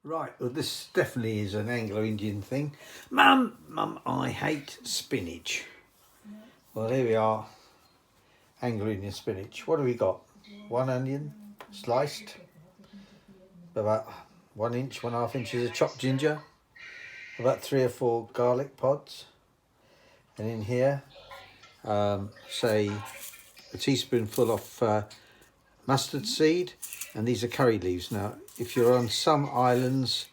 Right, well this definitely is an Anglo-Indian thing. Mum, I hate spinach. Well, here we are, Anglo-Indian spinach. What have we got? One onion, sliced. About 1 inch, 1.5 inches of chopped ginger. About 3 or 4 garlic pods. And in here, say a teaspoonful of mustard seed. And these are curry leaves. Now, if you're on some islands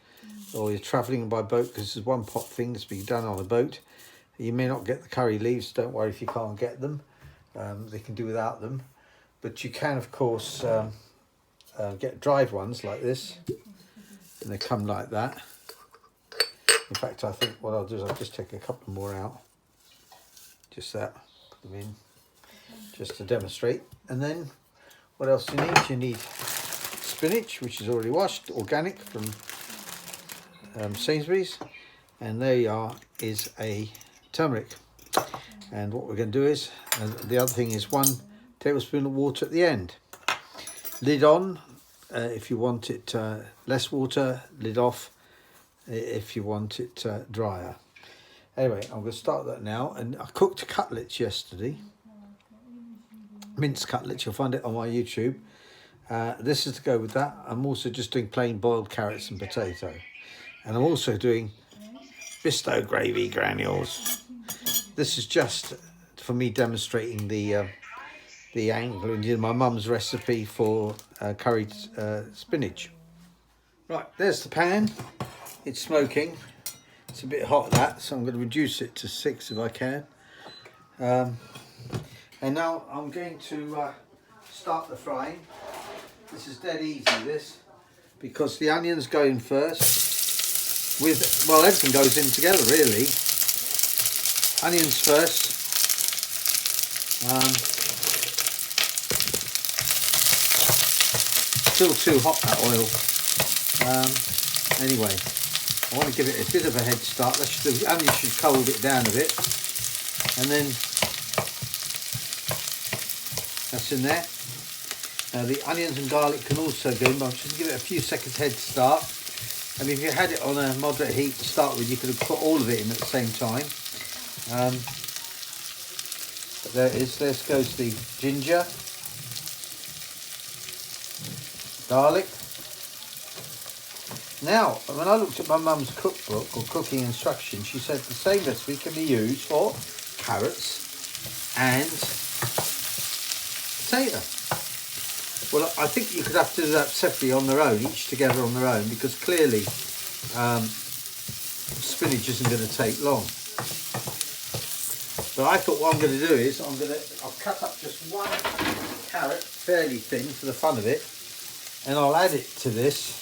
or you're travelling by boat, because there's one pot thing that's being done on a boat, you may not get the curry leaves. Don't worry if you can't get them. They can do without them. But you can, of course, get dried ones like this. And they come like that. In fact, I think what I'll do is I'll just take a couple more out. Just that. Put them in. Just to demonstrate. And then, what else do you need? You need spinach, which is already washed, organic from Sainsbury's. And there you are, is a turmeric. And what we're going to do is, the other thing is 1 tablespoon of water at the end. Lid on if you want it less water, lid off if you want it drier. Anyway, I'm going to start that now. And I cooked cutlets yesterday. Minced cutlets, you'll find it on my YouTube. This is to go with that. I'm also just doing plain boiled carrots and potato. And I'm also doing Bisto gravy granules. This is just for me demonstrating the Anglo-Indian, my mum's recipe for curried spinach. Right, there's the pan. It's smoking. It's a bit hot, that, so I'm going to reduce it to 6 if I can. And now I'm going to start the frying. This is dead easy, this, because the onions go in first. Well, everything goes in together, really. Onions first. Still too hot, that oil. Anyway, I want to give it a bit of a head start. The onions should cool it down a bit. And then that's in there. Now the onions and garlic can also go in, but I'm just going to give it a few seconds head start. And if you had it on a moderate heat to start with, you could have put all of it in at the same time. But there it is. There goes the ginger, garlic. Now, when I looked at my mum's cookbook or cooking instructions, she said the same recipe can be used for carrots and potato. Well, I think you could have to do that separately on their own, each together on their own, because clearly spinach isn't going to take long. But I thought what I'm going to do is I'll cut up just 1 carrot fairly thin for the fun of it, and I'll add it to this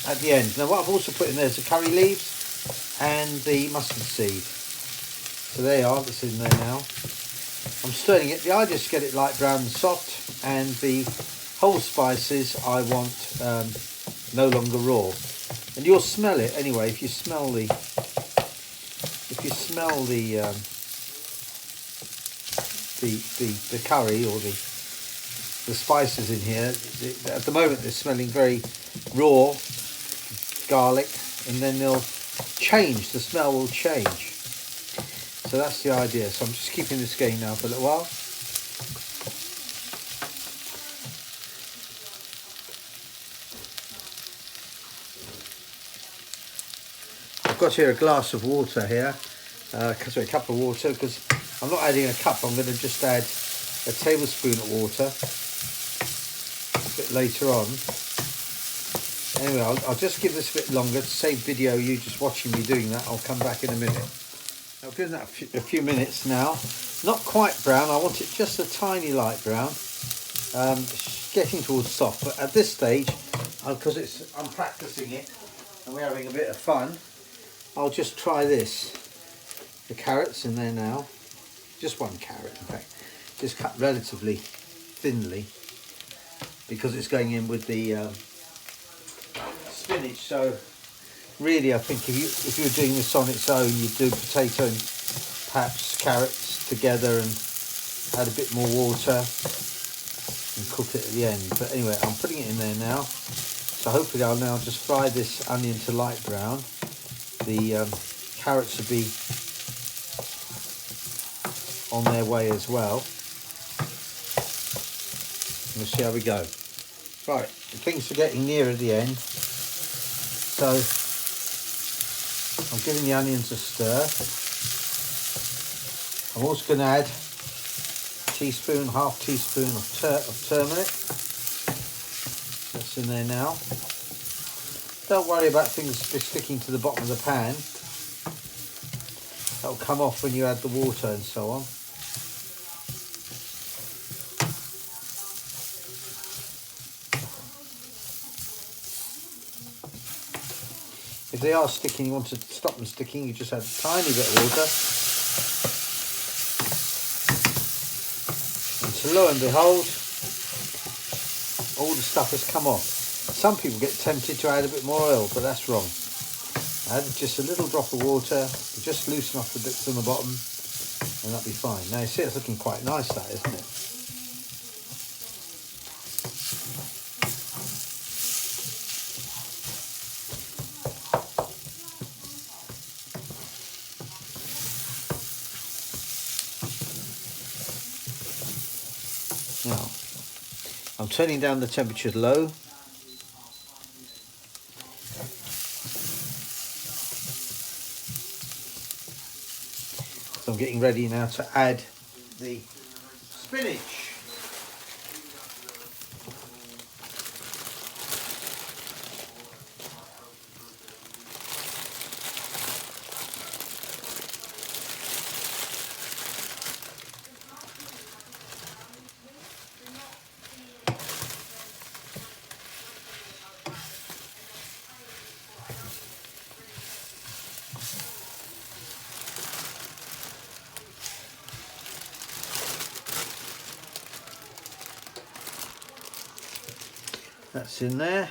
at the end. Now what I've also put in there is the curry leaves and the mustard seed. So there you are, that's in there now. I'm stirring it. The idea is to get it light brown and soft, and the whole spices I want no longer raw. And you'll smell it anyway. If you smell the curry or the spices in here, at the moment they're smelling very raw garlic, and then they'll change. The smell will change. So that's the idea. So I'm just keeping this going now for a little while. I've got here a glass of water here, a cup of water, because I'm not adding a cup. I'm going to just add a tablespoon of water a bit later on. Anyway, I'll just give this a bit longer to save video you just watching me doing that. I'll come back in a minute. I've given that a few minutes now. Not quite brown. I want it just a tiny light brown. It's getting towards soft, but at this stage, because I'm practicing it and we're having a bit of fun, I'll just try this. The carrots in there now. Just 1 carrot, in fact. Just cut relatively thinly because it's going in with the spinach. So really, I think if you were doing this on its own, you'd do potato and perhaps carrots together and add a bit more water. and cook it at the end. But anyway, I'm putting it in there now. So hopefully I'll now just fry this onion to light brown. The carrots will be on their way as well. We'll see how we go. Right, things are getting nearer the end. So I'm giving the onions a stir. I'm also going to add half teaspoon of turmeric. That's in there now. Don't worry about things sticking to the bottom of the pan. That'll come off when you add the water and so on. If they are sticking, you want to stop them sticking, you just add a tiny bit of water. And so lo and behold, all the stuff has come off. Some people get tempted to add a bit more oil, but that's wrong. Add just a little drop of water, just loosen off the bits on the bottom, and that'll be fine. Now you see it's looking quite nice, that, isn't it? Now, I'm turning down the temperature low. So I'm getting ready now to add the spinach. That's in there.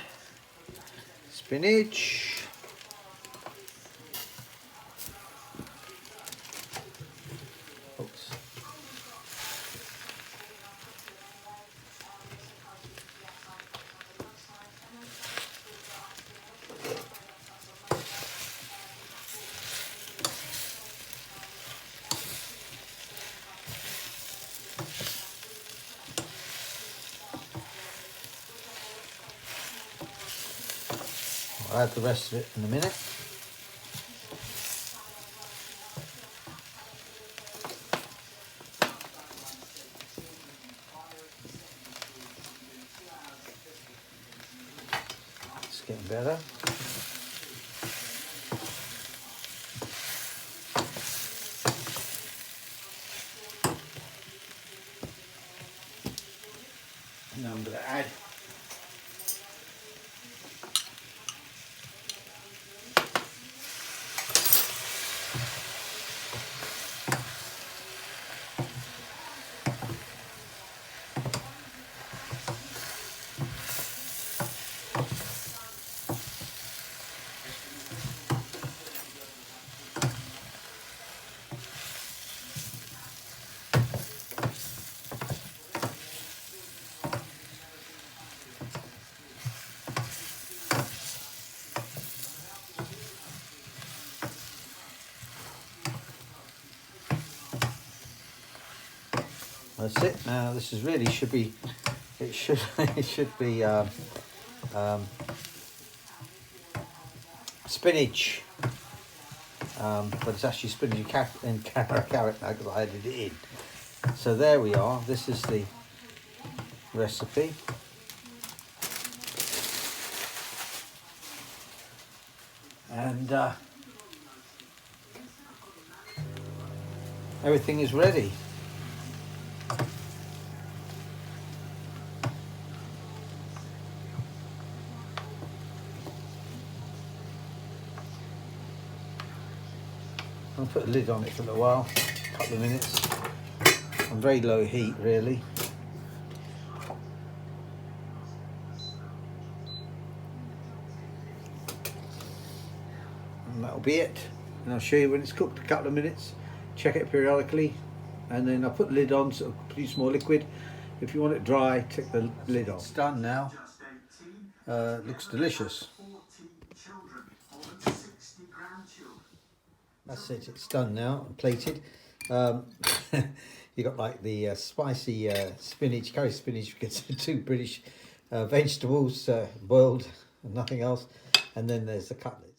Spinach. Oops. I'll add the rest of it in a minute. It's getting better. Now I'm going to add that's it. Now this is really should be it should be spinach, but it's actually spinach and carrot now because I added it in. So there we are. This is the recipe. And everything is ready. I'll put a lid on it for a little while, a couple of minutes, on very low heat really. And that'll be it. And I'll show you when it's cooked, a couple of minutes, check it periodically, and then I'll put the lid on so it'll produce more liquid, If you want it dry, take the lid off. It's done now. Looks delicious. That's it, it's done now and plated. You got like the spicy spinach, curry spinach, you get two British vegetables boiled and nothing else, and then there's the cutlet.